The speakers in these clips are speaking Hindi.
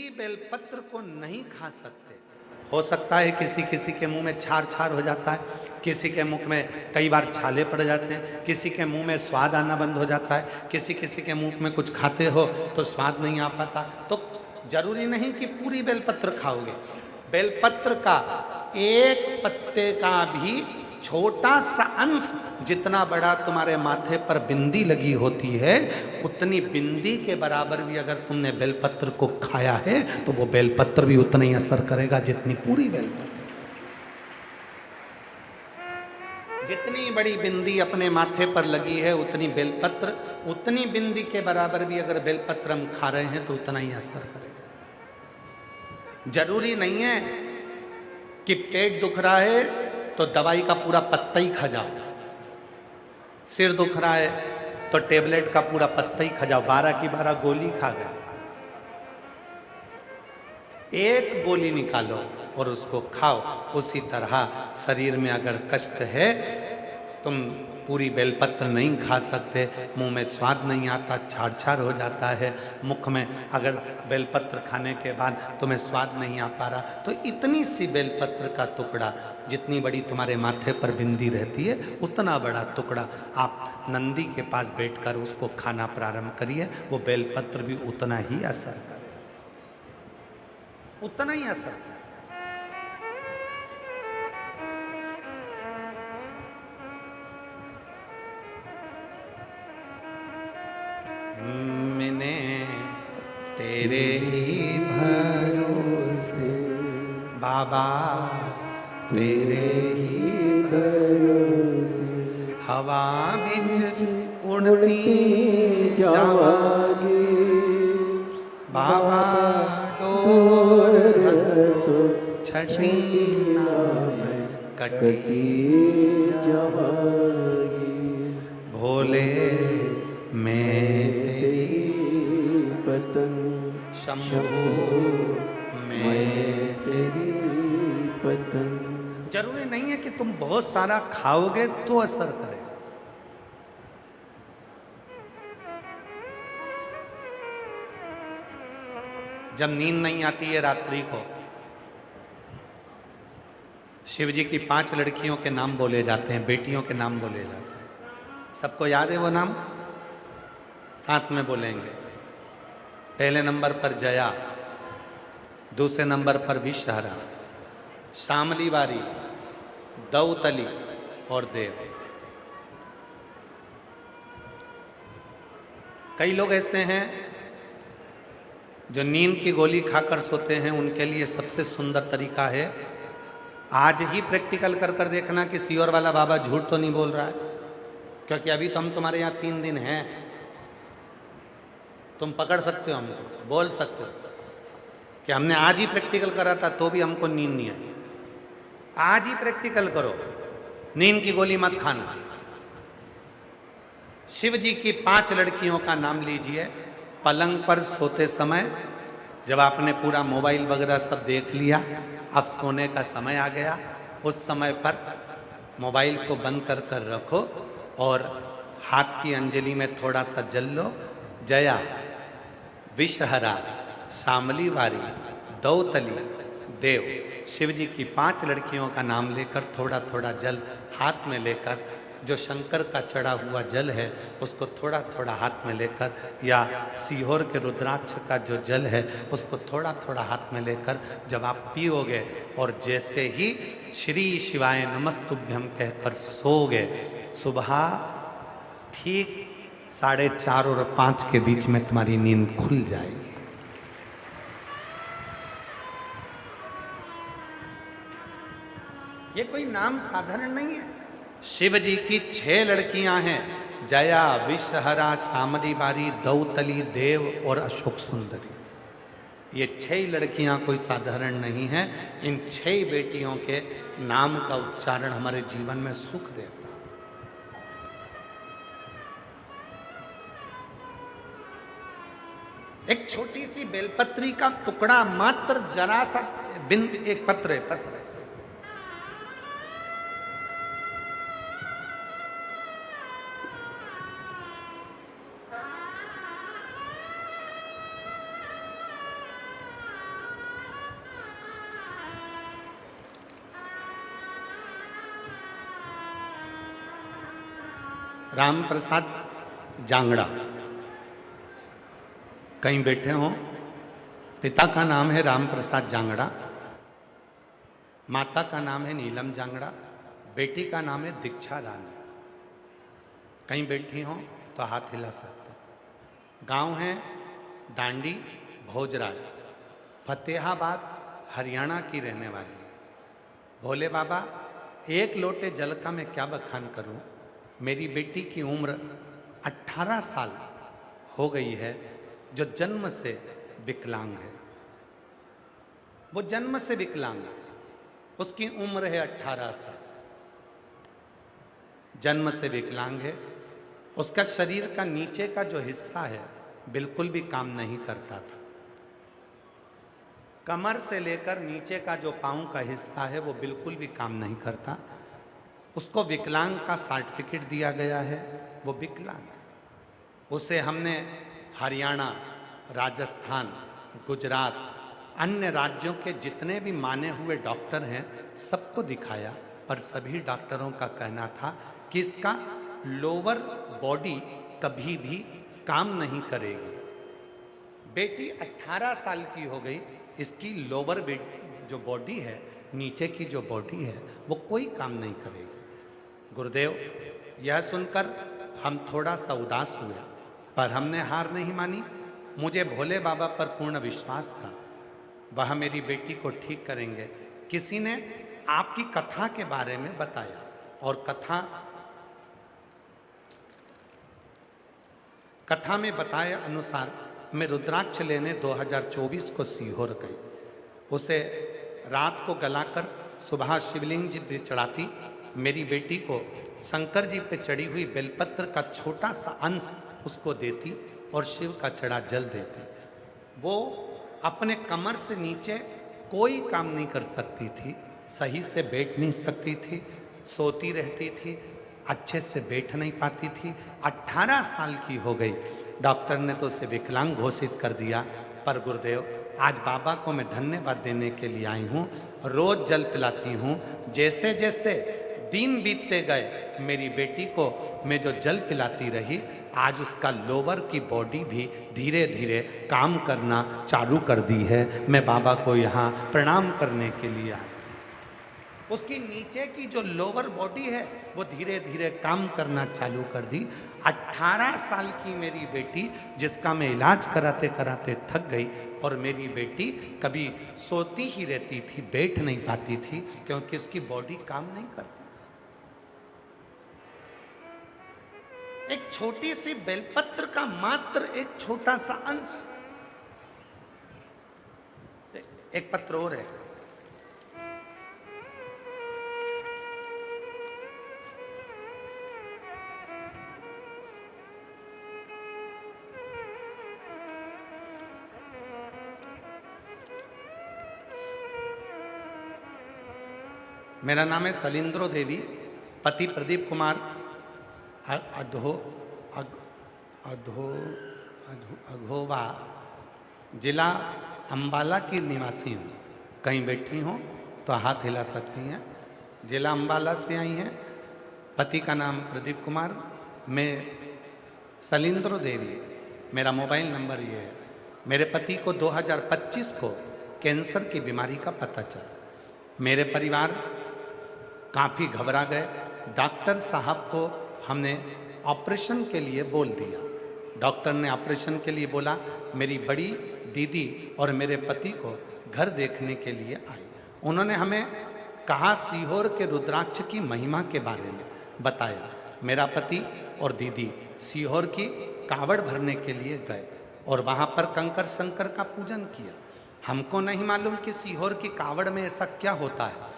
पूरी बेलपत्र को नहीं खा सकते। हो सकता है किसी किसी के मुंह में छार छार हो जाता है, किसी के मुख में कई बार छाले पड़ जाते हैं, किसी के मुंह में स्वाद आना बंद हो जाता है, किसी किसी के मुंह में कुछ खाते हो तो स्वाद नहीं आ पाता। तो जरूरी नहीं कि पूरी बेलपत्र खाओगे। बेलपत्र का एक पत्ते का भी छोटा सा अंश, जितना बड़ा तुम्हारे माथे पर बिंदी लगी होती है, उतनी बिंदी के बराबर भी अगर तुमने बेलपत्र को खाया है तो वो बेलपत्र भी उतना ही असर करेगा जितनी पूरी बेलपत्र। जितनी बड़ी बिंदी अपने माथे पर लगी है उतनी बेलपत्र, उतनी बिंदी के बराबर भी अगर बेलपत्र हम खा रहे हैं तो उतना ही असर करेगा। जरूरी नहीं है कि पेट दुख रहा है तो दवाई का पूरा पत्ता ही खा जाओ, सिर दुख रहा है तो टेबलेट का पूरा पत्ता ही खा जाओ, 12 की 12 गोली खा गए। एक गोली निकालो और उसको खाओ। उसी तरह शरीर में अगर कष्ट है, तुम पूरी बेलपत्र नहीं खा सकते, मुंह में स्वाद नहीं आता, छाड़ छाड़ हो जाता है, मुख में अगर बेलपत्र खाने के बाद तुम्हें स्वाद नहीं आ पा रहा, तो इतनी सी बेलपत्र का टुकड़ा, जितनी बड़ी तुम्हारे माथे पर बिंदी रहती है उतना बड़ा टुकड़ा आप नंदी के पास बैठकर उसको खाना प्रारंभ करिए। वो बेलपत्र भी उतना ही असर करे, उतना ही असर। मैंने तेरे ही भरोसे बाबा, तेरे ही भरोसे हवा बिच उड़ती जावागे बाबा, डोर तो छठी में कटी जावागे। भोले मैं तेरी पतंग, शंभू मैं तेरी पतंग। जरूरी नहीं है कि तुम बहुत सारा खाओगे तो असर करे। जब नींद नहीं आती है रात्रि को, शिव जी की 5 लड़कियों के नाम बोले जाते हैं, बेटियों के नाम बोले जाते हैं। सबको याद है वो नाम? साथ में बोलेंगे। पहले नंबर पर जया, दूसरे नंबर पर विषहरा, शामली बारी, दौतली और देव। कई लोग ऐसे हैं जो नींद की गोली खाकर सोते हैं, उनके लिए सबसे सुंदर तरीका है, आज ही प्रैक्टिकल कर कर देखना कि सियोर वाला बाबा झूठ तो नहीं बोल रहा है। क्योंकि अभी तो हम तुम्हारे यहाँ 3 दिन हैं, तुम पकड़ सकते हो, हमको बोल सकते हो कि हमने आज ही प्रैक्टिकल करा था तो भी हमको नींद नहीं आई। आज ही प्रैक्टिकल करो, नींद की गोली मत खाना। शिव जी की 5 लड़कियों का नाम लीजिए। पलंग पर सोते समय, जब आपने पूरा मोबाइल वगैरह सब देख लिया, अब सोने का समय आ गया, उस समय पर मोबाइल को बंद कर कर रखो और हाथ की अंजलि में थोड़ा सा जल लो। जया, विषहरा, शामली वारी, दौतली, देव, शिव जी की 5 लड़कियों का नाम लेकर थोड़ा थोड़ा जल हाथ में लेकर, जो शंकर का चढ़ा हुआ जल है उसको थोड़ा थोड़ा हाथ में लेकर, या सीहोर के रुद्राक्ष का जो जल है उसको थोड़ा थोड़ा हाथ में लेकर जब आप पियोगे और जैसे ही श्री शिवाय नमस्तुभ्यम कहकर सोओगे, सुबह ठीक 4:30 और 5 के बीच में तुम्हारी नींद खुल जाएगी। ये कोई नाम साधारण नहीं है। शिव जी की 6 लड़कियां हैं, जया, विषहरा, शामली बारी, दौतली, देव और अशोक सुंदरी। ये 6 लड़कियां कोई साधारण नहीं है। इन 6 बेटियों के नाम का उच्चारण हमारे जीवन में सुख देता। एक छोटी सी बेलपत्री का टुकड़ा, मात्र जरा सा बिंद, एक पत्र है, पत्र राम प्रसाद जांगड़ा कहीं बैठे हों। पिता का नाम है राम प्रसाद जांगड़ा, माता का नाम है नीलम जांगड़ा, बेटी का नाम है दीक्षा रानी। कहीं बैठी हों तो हाथ हिला सकते। गांव है डांडी भोजराज, फतेहाबाद हरियाणा की रहने वाली। भोले बाबा, एक लोटे जल का मैं क्या बखान करूं। मेरी बेटी की उम्र 18 साल हो गई है, जो जन्म से विकलांग है। वो जन्म से विकलांग है, उसकी उम्र है 18 साल, जन्म से विकलांग है। उसका शरीर का नीचे का जो हिस्सा है बिल्कुल भी काम नहीं करता था। कमर से लेकर नीचे का जो पांव का हिस्सा है वो बिल्कुल भी काम नहीं करता। उसको विकलांग का सर्टिफिकेट दिया गया है, वो विकलांग है। उसे हमने हरियाणा, राजस्थान, गुजरात, अन्य राज्यों के जितने भी माने हुए डॉक्टर हैं सबको दिखाया, पर सभी डॉक्टरों का कहना था कि इसका लोअर बॉडी कभी भी काम नहीं करेगी। बेटी 18 साल की हो गई, इसकी लोअर जो बॉडी है, नीचे की जो बॉडी है वो कोई काम नहीं करेगी। गुरुदेव, यह सुनकर हम थोड़ा सा उदास हुए, पर हमने हार नहीं मानी। मुझे भोले बाबा पर पूर्ण विश्वास था, वह मेरी बेटी को ठीक करेंगे। किसी ने आपकी कथा के बारे में बताया और कथा में बताए अनुसार मैं रुद्राक्ष लेने 2024 को सीहोर गई। उसे रात को गलाकर सुबह शिवलिंग जी पे चढ़ाती, मेरी बेटी को शंकर जी पे चढ़ी हुई बेलपत्र का छोटा सा अंश उसको देती और शिव का चढ़ा जल देती। वो अपने कमर से नीचे कोई काम नहीं कर सकती थी, सही से बैठ नहीं सकती थी, सोती रहती थी, अच्छे से बैठ नहीं पाती थी। 18 साल की हो गई, डॉक्टर ने तो उसे विकलांग घोषित कर दिया। पर गुरुदेव, आज बाबा को मैं धन्यवाद देने के लिए आई हूँ। रोज जल पिलाती हूँ। जैसे जैसे दिन बीतते गए, मेरी बेटी को मैं जो जल पिलाती रही, आज उसका लोअर की बॉडी भी धीरे धीरे काम करना चालू कर दी है। मैं बाबा को यहाँ प्रणाम करने के लिए आई। उसकी नीचे की जो लोअर बॉडी है वो धीरे धीरे काम करना चालू कर दी। 18 साल की मेरी बेटी, जिसका मैं इलाज कराते कराते थक गई, और मेरी बेटी कभी सोती ही रहती थी, बैठ नहीं पाती थी, क्योंकि उसकी बॉडी काम नहीं करती। एक छोटी सी बेलपत्र का मात्र एक छोटा सा अंश, एक पत्र और है, मेरा नाम है सलिंद्रो देवी, पति प्रदीप कुमार, अघोवा, जिला अंबाला की निवासी हूँ। कहीं बैठी हूँ तो हाथ हिला सकती हैं। जिला अंबाला से आई हैं। पति का नाम प्रदीप कुमार, मैं सलिंद्रो देवी, मेरा मोबाइल नंबर ये है। मेरे पति को 2025 को कैंसर की बीमारी का पता चला। मेरे परिवार काफ़ी घबरा गए। डॉक्टर साहब को हमने ऑपरेशन के लिए बोल दिया। डॉक्टर ने ऑपरेशन के लिए बोला। मेरी बड़ी दीदी और मेरे पति को घर देखने के लिए आई। उन्होंने हमें कहा, सीहोर के रुद्राक्ष की महिमा के बारे में बताया। मेरा पति और दीदी सीहोर की कावड़ भरने के लिए गए और वहाँ पर कंकर शंकर का पूजन किया। हमको नहीं मालूम कि सीहोर की कावड़ में ऐसा क्या होता है,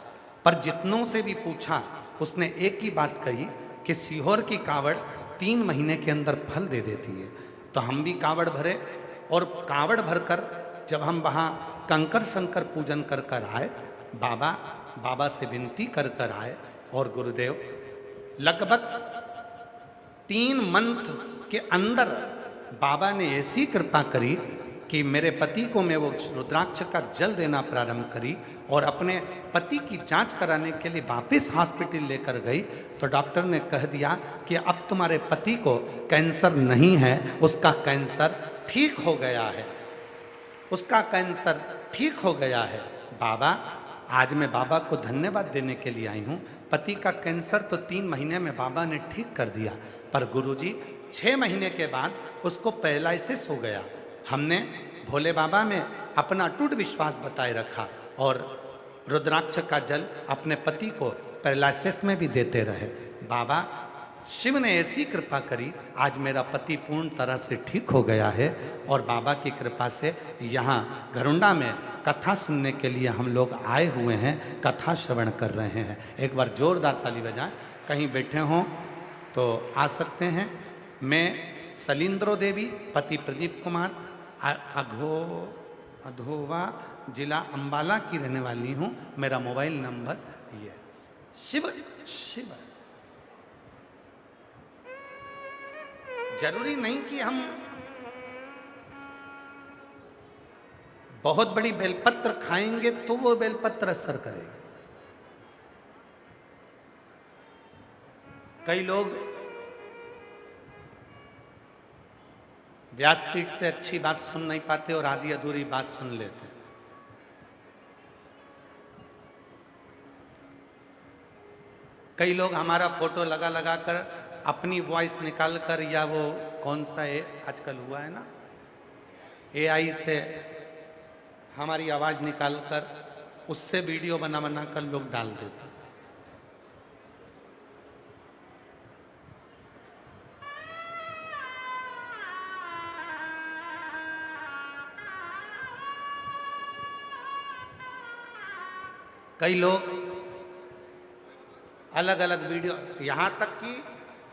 पर जितनों से भी पूछा, उसने एक ही बात कही कि सीहोर की कावड़ 3 महीने के अंदर फल दे देती है। तो हम भी कावड़ भरे, और कावड़ भरकर जब हम वहाँ कंकर शंकर पूजन कर कर आए, बाबा से विनती कर कर आए, और गुरुदेव लगभग 3 मंथ के अंदर बाबा ने ऐसी कृपा करी कि मेरे पति को मैं वो रुद्राक्ष का जल देना प्रारंभ करी और अपने पति की जांच कराने के लिए वापस हॉस्पिटल लेकर गई, तो डॉक्टर ने कह दिया कि अब तुम्हारे पति को कैंसर नहीं है, उसका कैंसर ठीक हो गया है, उसका कैंसर ठीक हो गया है। बाबा, आज मैं बाबा को धन्यवाद देने के लिए आई हूँ। पति का कैंसर तो 3 महीने में बाबा ने ठीक कर दिया, पर गुरुजी 6 महीने के बाद उसको पैरालिसिस हो गया। हमने भोले बाबा में अपना अटूट विश्वास बताए रखा और रुद्राक्ष का जल अपने पति को पैरालिसिस में भी देते रहे। बाबा शिव ने ऐसी कृपा करी, आज मेरा पति पूर्ण तरह से ठीक हो गया है और बाबा की कृपा से यहाँ घरुंडा में कथा सुनने के लिए हम लोग आए हुए हैं, कथा श्रवण कर रहे हैं। एक बार जोरदार ताली बजाएं। कहीं बैठे हों तो आ सकते हैं। मैं सलिंद्रो देवी, पति प्रदीप कुमार, अधोवा जिला अंबाला की रहने वाली हूँ। मेरा मोबाइल नंबर ये शिव शिव। जरूरी नहीं कि हम बहुत बड़ी बेलपत्र खाएंगे तो वो बेलपत्र असर करेगा। कई लोग व्यासपीठ से अच्छी बात सुन नहीं पाते और आधी अधूरी बात सुन लेते हैं। कई लोग हमारा फोटो लगा लगा कर अपनी वॉइस निकाल कर, या वो कौन सा है आजकल हुआ है ना, एआई से हमारी आवाज निकाल कर उससे वीडियो बना बना कर लोग डाल देते। कई लोग अलग अलग वीडियो, यहाँ तक कि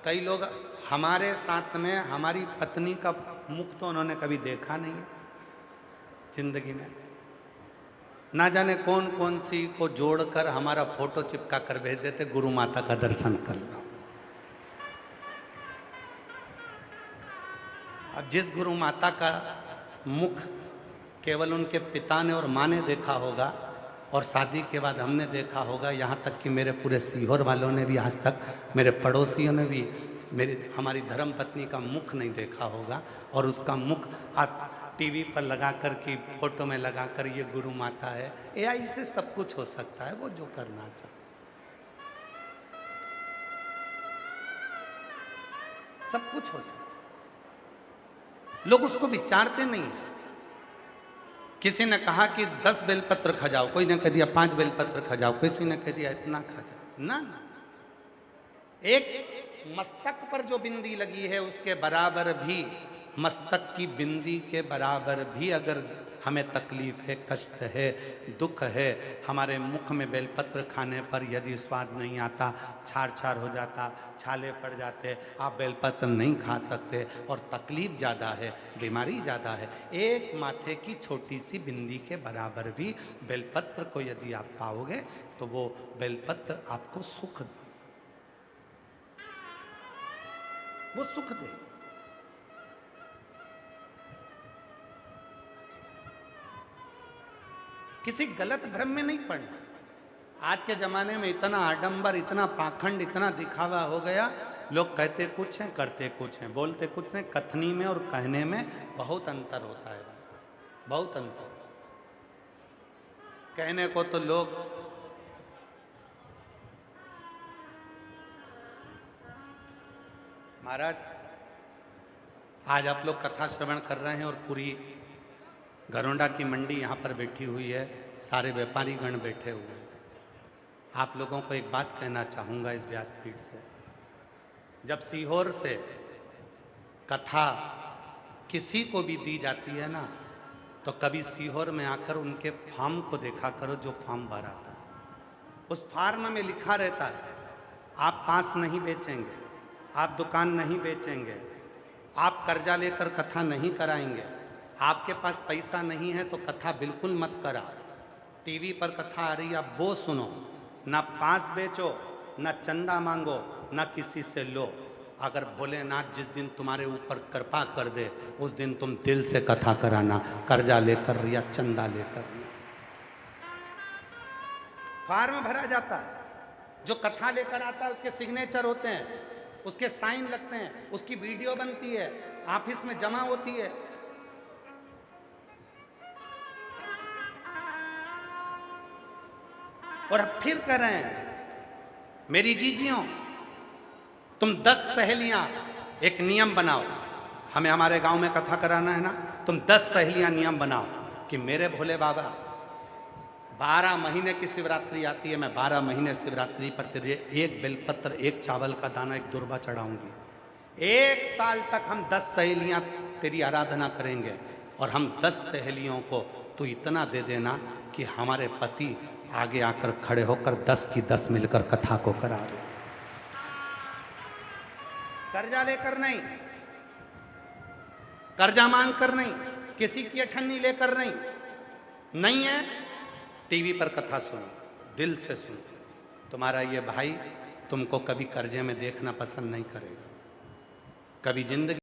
कई लोग हमारे साथ में हमारी पत्नी का मुख तो उन्होंने कभी देखा नहीं है जिंदगी में। ना जाने कौन कौन सी को जोड़कर हमारा फोटो चिपका कर भेज देते, गुरु माता का दर्शन कर लो। अब जिस गुरु माता का मुख केवल उनके पिता ने और माँ ने देखा होगा और शादी के बाद हमने देखा होगा, यहाँ तक कि मेरे पूरे सीहोर वालों ने भी आज तक, मेरे पड़ोसियों ने भी हमारी धर्म पत्नी का मुख नहीं देखा होगा। और उसका मुख आप टीवी पर लगा कर की फोटो में लगा कर ये गुरु माता है। एआई से सब कुछ हो सकता है, वो जो करना चाहता सब कुछ हो सकता है, लोग उसको विचारते नहीं है। किसी ने कहा कि 10 बेलपत्र खा जाओ, कोई ने कह दिया 5 बेलपत्र खा जाओ, किसी ने कह दिया इतना खा जाओ। ना ना, एक मस्तक पर जो बिंदी लगी है उसके बराबर भी, मस्तक की बिंदी के बराबर भी अगर हमें तकलीफ है, कष्ट है, दुख है, हमारे मुख में बेलपत्र खाने पर यदि स्वाद नहीं आता, छार छार हो जाता, छाले पड़ जाते, आप बेलपत्र नहीं खा सकते और तकलीफ ज़्यादा है, बीमारी ज़्यादा है, एक माथे की छोटी सी बिंदी के बराबर भी बेलपत्र को यदि आप पाओगे तो वो बेलपत्र आपको सुख दे, वो सुख दे। किसी गलत भ्रम में नहीं पड़ना। आज के जमाने में इतना आडंबर, इतना पाखंड, इतना दिखावा हो गया, लोग कहते कुछ हैं करते कुछ हैं, बोलते कुछ हैं। कथनी में और कहने में बहुत अंतर होता है, बहुत अंतर। कहने को तो लोग महाराज, आज आप लोग कथा श्रवण कर रहे हैं और पूरी घरोंडा की मंडी यहाँ पर बैठी हुई है, सारे व्यापारी गण बैठे हुए हैं। आप लोगों को एक बात कहना चाहूँगा इस व्यासपीठ से, जब सीहोर से कथा किसी को भी दी जाती है ना, तो कभी सीहोर में आकर उनके फार्म को देखा करो, जो फार्म भरा था। उस फार्म में लिखा रहता है, आप पास नहीं बेचेंगे, आप दुकान नहीं बेचेंगे, आप कर्जा लेकर कथा नहीं कराएंगे, आपके पास पैसा नहीं है तो कथा बिल्कुल मत करा। टीवी पर कथा आ रही है, आप वो सुनो, ना पास बेचो, ना चंदा मांगो, ना किसी से लो। अगर भोलेनाथ जिस दिन तुम्हारे ऊपर कृपा कर दे उस दिन तुम दिल से कथा कराना, कर्जा लेकर या चंदा लेकर। फार्म भरा जाता है, जो कथा लेकर आता है उसके सिग्नेचर होते हैं, उसके साइन लगते हैं, उसकी वीडियो बनती है, ऑफिस में जमा होती है। और अब फिर कह रहे हैं मेरी जीजियों, तुम 10 सहेलियां एक नियम बनाओ, हमें हमारे गांव में कथा कराना है ना, तुम 10 सहेलियां नियम बनाओ कि मेरे भोले बाबा 12 महीने की शिवरात्रि आती है, मैं 12 महीने शिवरात्रि पर तेरे एक बेलपत्र, एक चावल का दाना, एक दुर्बा चढ़ाऊंगी। 1 साल तक हम 10 सहेलियां तेरी आराधना करेंगे और हम 10 सहेलियों को तू इतना दे देना कि हमारे पति आगे आकर खड़े होकर 10 की 10 मिलकर कथा को करा दे। कर्जा लेकर नहीं, कर्जा मांग कर नहीं, किसी की अठन्नी लेकर नहीं, नहीं है टीवी पर कथा सुनो, दिल से सुनो। तुम्हारा ये भाई तुमको कभी कर्जे में देखना पसंद नहीं करेगा, कभी जिंदगी